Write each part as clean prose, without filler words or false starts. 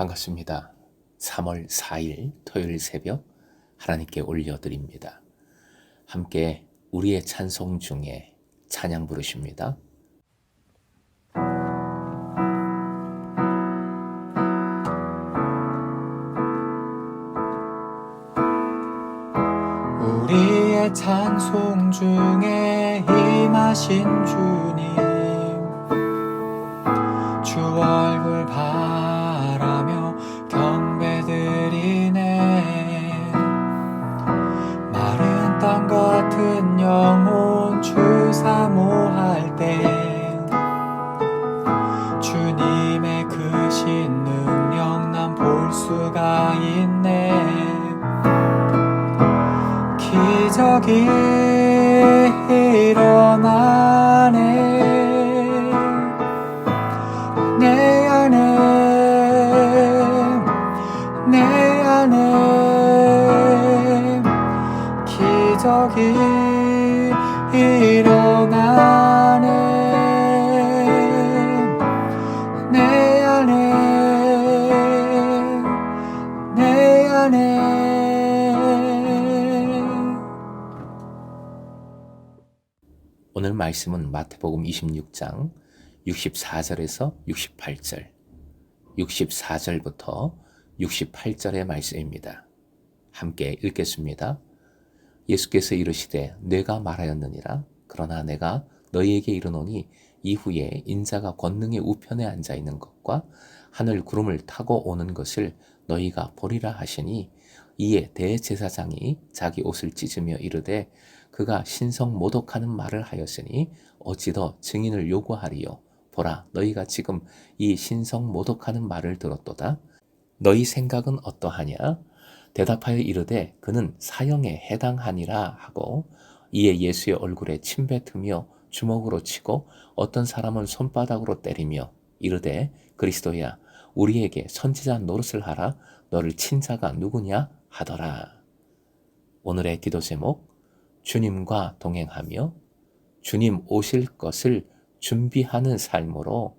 반갑습니다. 3월 4일 토요일 새벽 하나님께 올려드립니다. 함께 우리의 찬송 중에 찬양 부르십니다. 우리의 찬송 중에 임하신 주님, 주 얼굴 바라며 경배드리네. 마른 땅 같은 영혼 주 사모할 때 주님의 크신 능력 난 볼 수가 있네. 기적이 일어나네. 내 안에 기적이 일어나네. 내 안에 오늘 말씀은 마태복음 26장 64절에서 68절, 64절부터 68절의 말씀입니다. 함께 읽겠습니다. 예수께서 이르시되 내가 말하였느니라. 그러나 내가 너희에게 이르노니 이후에 인자가 권능의 우편에 앉아 있는 것과 하늘 구름을 타고 오는 것을 너희가 보리라 하시니, 이에 대제사장이 자기 옷을 찢으며 이르되 그가 신성 모독하는 말을 하였으니 어찌 더 증인을 요구하리요. 보라, 너희가 지금 이 신성 모독하는 말을 들었도다. 너희 생각은 어떠하냐? 대답하여 이르되 그는 사형에 해당하니라 하고, 이에 예수의 얼굴에 침 뱉으며 주먹으로 치고 어떤 사람은 손바닥으로 때리며 이르되 그리스도야, 우리에게 선지자 노릇을 하라. 너를 친 자가 누구냐 하더라. 오늘의 기도 제목, 주님과 동행하며 주님 오실 것을 준비하는 삶으로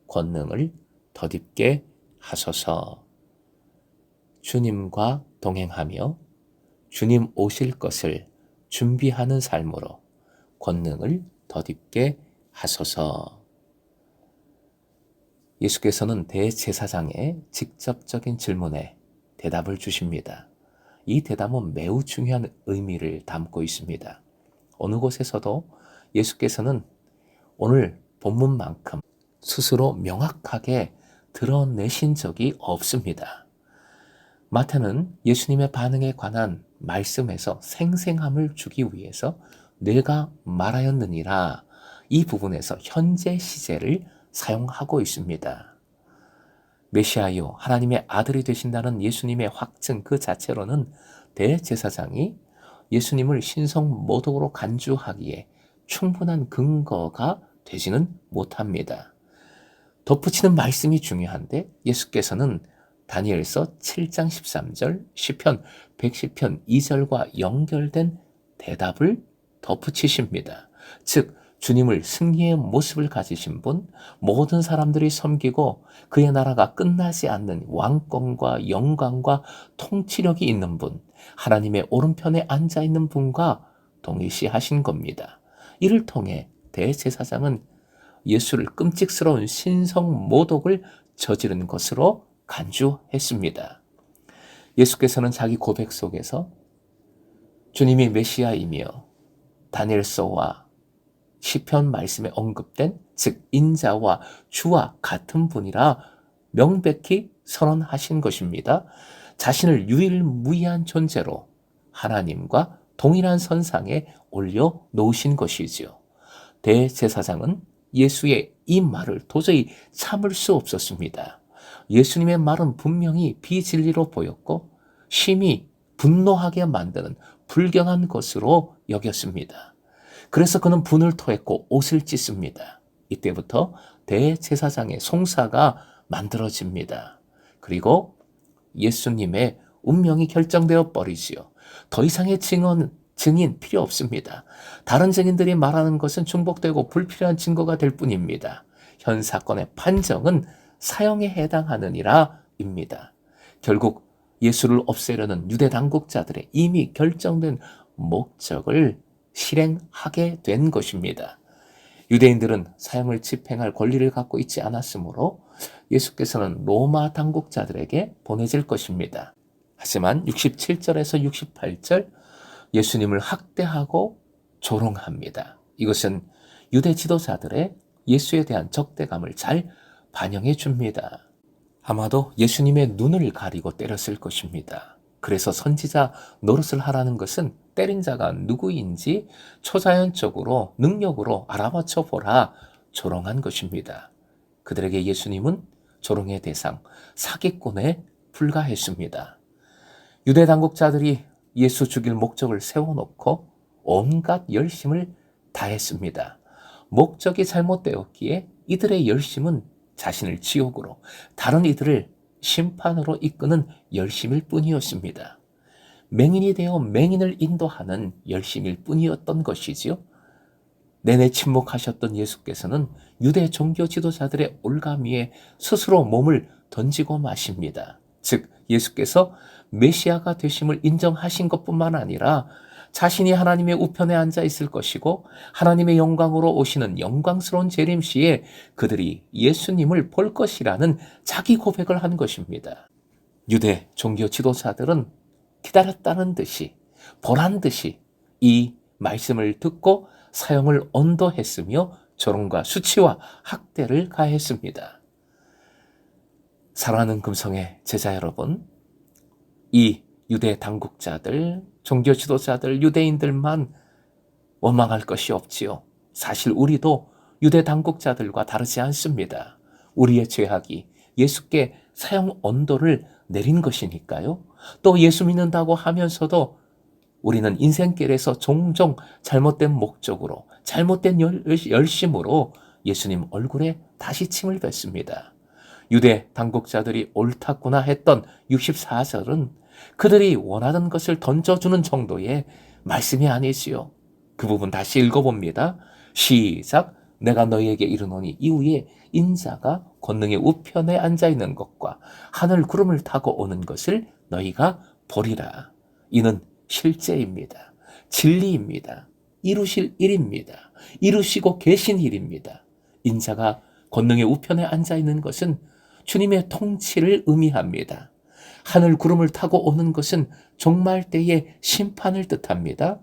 권능을 덧입게 하소서. 주님과 동행하며 주님 오실 것을 준비하는 삶으로 권능을 덧입게 하소서. 예수께서는 대제사장의 직접적인 질문에 대답을 주십니다. 이 대답은 매우 중요한 의미를 담고 있습니다. 어느 곳에서도 예수께서는 오늘 본문만큼 스스로 명확하게 드러내신 적이 없습니다. 마태는 예수님의 반응에 관한 말씀에서 생생함을 주기 위해서 내가 말하였느니라, 이 부분에서 현재 시제를 사용하고 있습니다. 메시아요, 하나님의 아들이 되신다는 예수님의 확증 그 자체로는 대제사장이 예수님을 신성 모독으로 간주하기에 충분한 근거가 되지는 못합니다. 덧붙이는 말씀이 중요한데, 예수께서는 다니엘서 7장 13절, 시편 110편 2절과 연결된 대답을 덧붙이십니다. 즉 주님을 승리의 모습을 가지신 분, 모든 사람들이 섬기고 그의 나라가 끝나지 않는 왕권과 영광과 통치력이 있는 분, 하나님의 오른편에 앉아있는 분과 동일시하신 겁니다. 이를 통해 대제사장은 예수를 끔찍스러운 신성 모독을 저지른 것으로 간주했습니다. 예수께서는 자기 고백 속에서 주님이 메시아이며 다니엘서와 시편 말씀에 언급된 즉 인자와 주와 같은 분이라 명백히 선언하신 것입니다. 자신을 유일무이한 존재로 하나님과 동일한 선상에 올려놓으신 것이지요. 대제사장은 예수의 이 말을 도저히 참을 수 없었습니다. 예수님의 말은 분명히 비진리로 보였고 심히 분노하게 만드는 불경한 것으로 여겼습니다. 그래서 그는 분을 토했고 옷을 찢습니다. 이때부터 대제사장의 송사가 만들어집니다. 그리고 예수님의 운명이 결정되어 버리지요. 더 이상의 증인 필요 없습니다. 다른 증인들이 말하는 것은 중복되고 불필요한 증거가 될 뿐입니다. 현 사건의 판정은 사형에 해당하느니라 목적입니다. 결국 예수를 없애려는 유대 당국자들의 이미 결정된 목적을 실행하게 된 것입니다. 유대인들은 사형을 집행할 권리를 갖고 있지 않았으므로 예수께서는 로마 당국자들에게 보내질 것입니다. 하지만 67절에서 68절 예수님을 학대하고 조롱합니다. 이것은 유대 지도자들의 예수에 대한 적대감을 잘 반영해 줍니다. 아마도 예수님의 눈을 가리고 때렸을 것입니다. 그래서 선지자 노릇을 하라는 것은 때린 자가 누구인지 초자연적으로 능력으로 알아맞혀 보라 조롱한 것입니다. 그들에게 예수님은 조롱의 대상, 사기꾼에 불과했습니다. 유대 당국자들이 예수 죽일 목적을 세워놓고 온갖 열심을 다했습니다. 목적이 잘못되었기에 이들의 열심은 자신을 지옥으로, 다른 이들을 심판으로 이끄는 열심일 뿐이었습니다. 맹인이 되어 맹인을 인도하는 열심일 뿐이었던 것이지요. 내내 침묵하셨던 예수께서는 유대 종교 지도자들의 올가미에 스스로 몸을 던지고 마십니다. 즉 예수께서 메시아가 되심을 인정하신 것뿐만 아니라 자신이 하나님의 우편에 앉아 있을 것이고 하나님의 영광으로 오시는 영광스러운 재림 시에 그들이 예수님을 볼 것이라는 자기 고백을 한 것입니다. 유대 종교 지도자들은 기다렸다는 듯이 보란 듯이 이 말씀을 듣고 사형을 언도했으며 조롱과 수치와 학대를 가했습니다. 사랑하는 금성의 제자 여러분, 이 유대 당국자들, 종교 지도자들, 유대인들만 원망할 것이 없지요. 사실 우리도 유대 당국자들과 다르지 않습니다. 우리의 죄악이 예수께 사형 언도를 내린 것이니까요. 또 예수 믿는다고 하면서도 우리는 인생길에서 종종 잘못된 목적으로, 잘못된 열심으로 예수님 얼굴에 다시 침을 뱉습니다. 유대 당국자들이 옳았구나 했던 64절은 그들이 원하던 것을 던져주는 정도의 말씀이 아니지요. 그 부분 다시 읽어봅니다. 시작. 내가 너희에게 이르노니 이후에 인자가 권능의 우편에 앉아있는 것과 하늘 구름을 타고 오는 것을 너희가 보리라. 이는 실제입니다. 진리입니다. 이루실 일입니다. 이루시고 계신 일입니다. 인자가 권능의 우편에 앉아있는 것은 주님의 통치를 의미합니다. 하늘 구름을 타고 오는 것은 종말 때의 심판을 뜻합니다.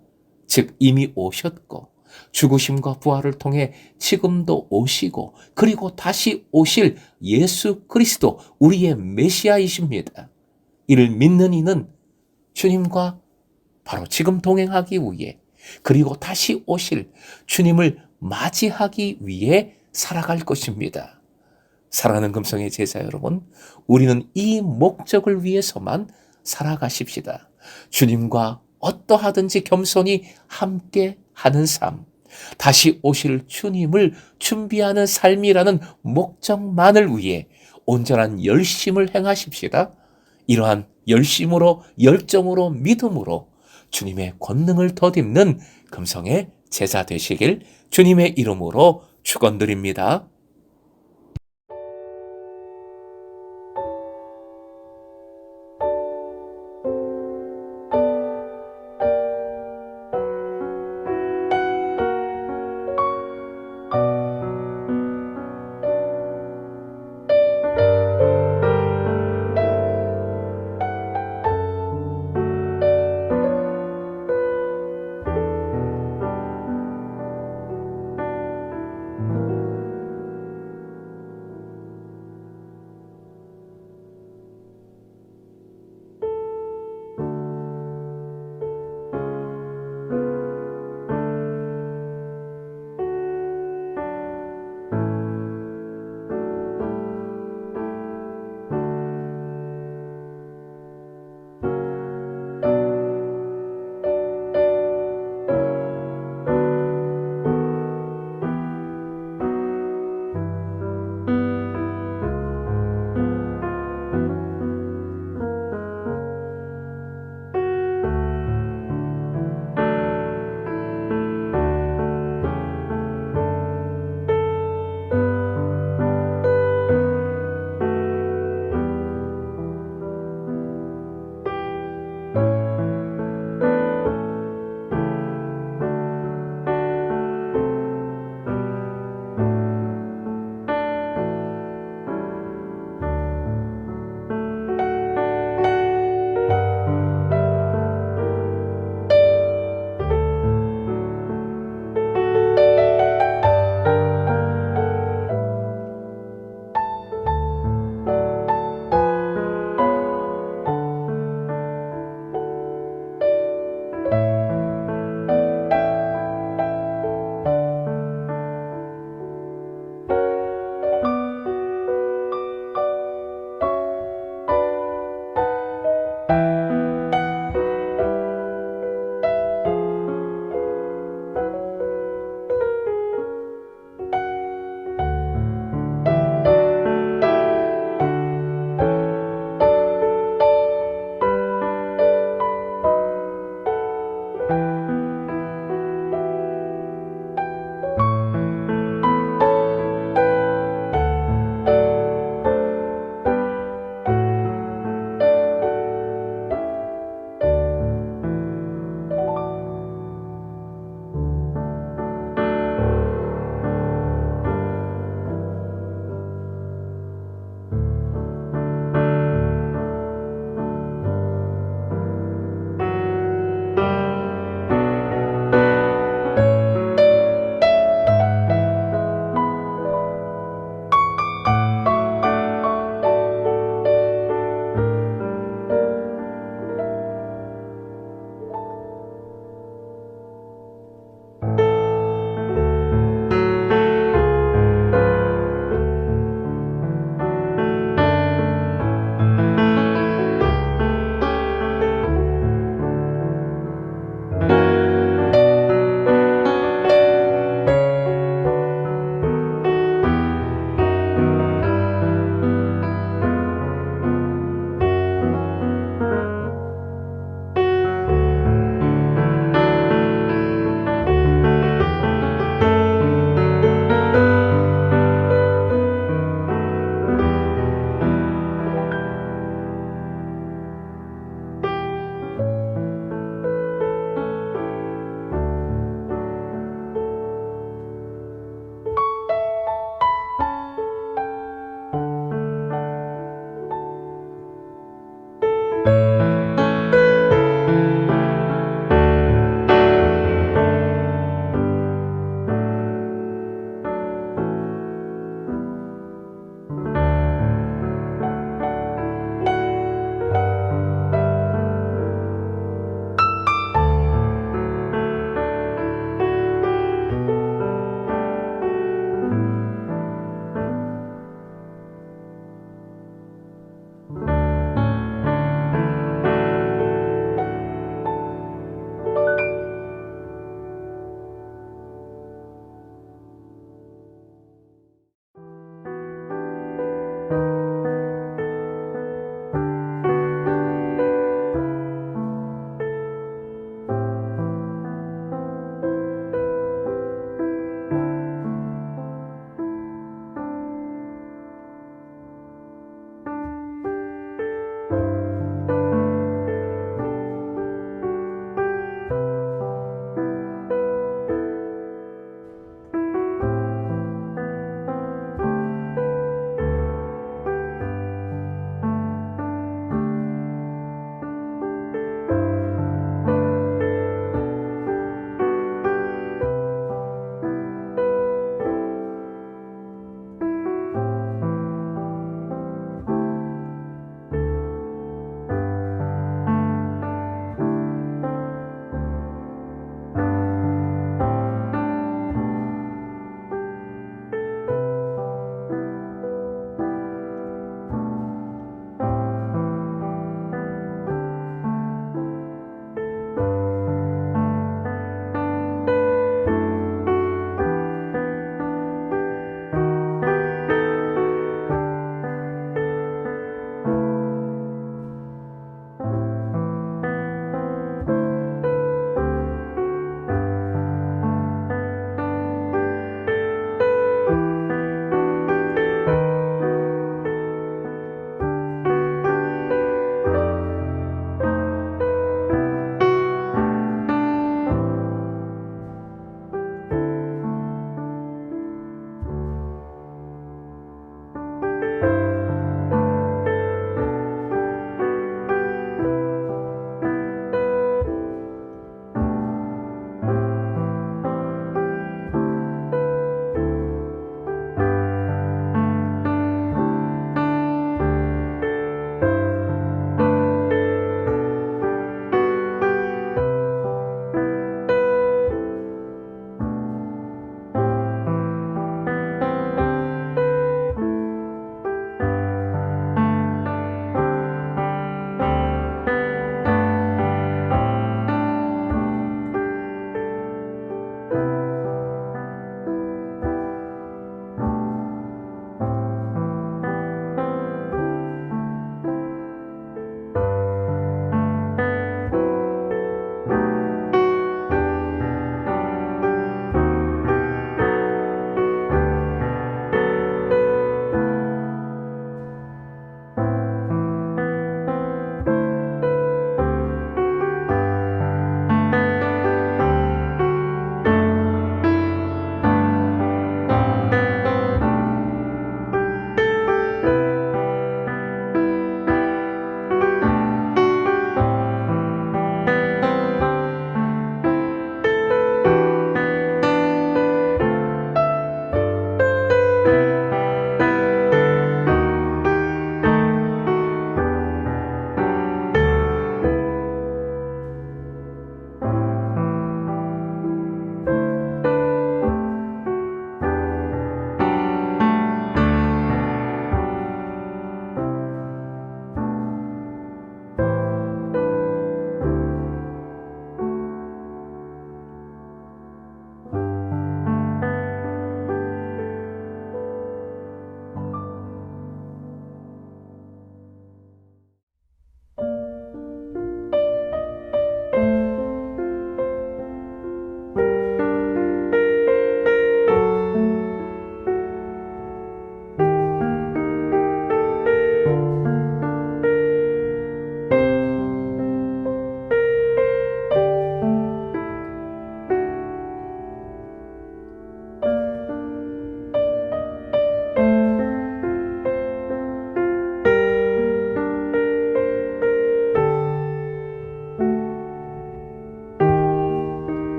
즉 이미 오셨고 죽으심과 부활을 통해 지금도 오시고 그리고 다시 오실 예수 그리스도 우리의 메시아이십니다. 이를 믿는 이는 주님과 바로 지금 동행하기 위해 그리고 다시 오실 주님을 맞이하기 위해 살아갈 것입니다. 사랑하는 금성의 제자 여러분, 우리는 이 목적을 위해서만 살아가십시다. 주님과 어떠하든지 겸손히 함께 하는 삶, 다시 오실 주님을 준비하는 삶이라는 목적만을 위해 온전한 열심을 행하십시다. 이러한 열심으로, 열정으로, 믿음으로 주님의 권능을 덧입는 금성의 제자 되시길 주님의 이름으로 축원드립니다.